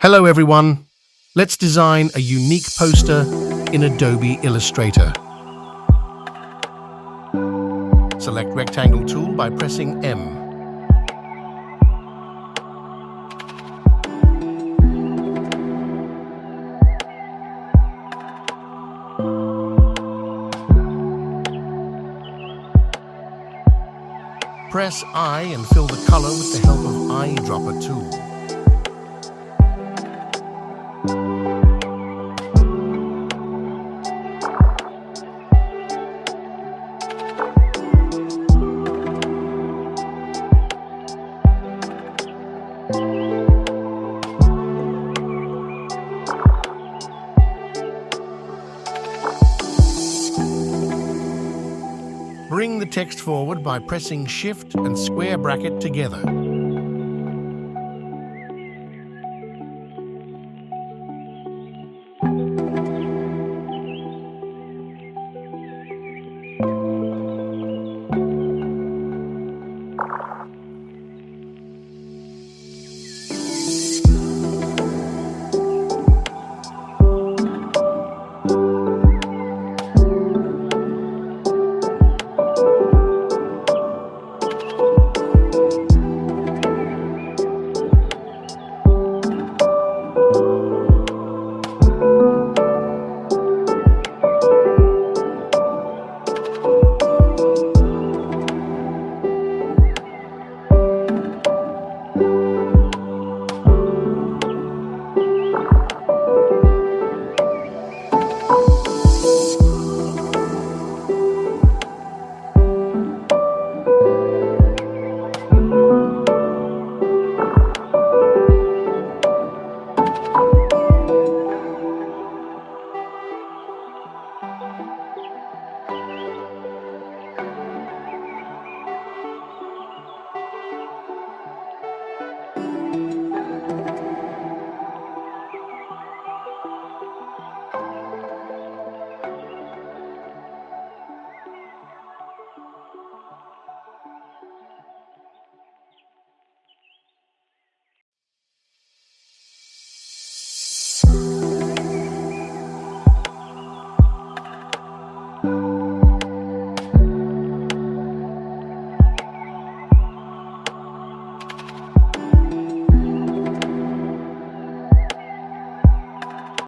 Hello everyone, let's design a unique poster in Adobe Illustrator. Select Rectangle tool by pressing M. Press I and fill the color with the help of eyedropper tool. Bring the text forward by pressing Shift and square bracket together.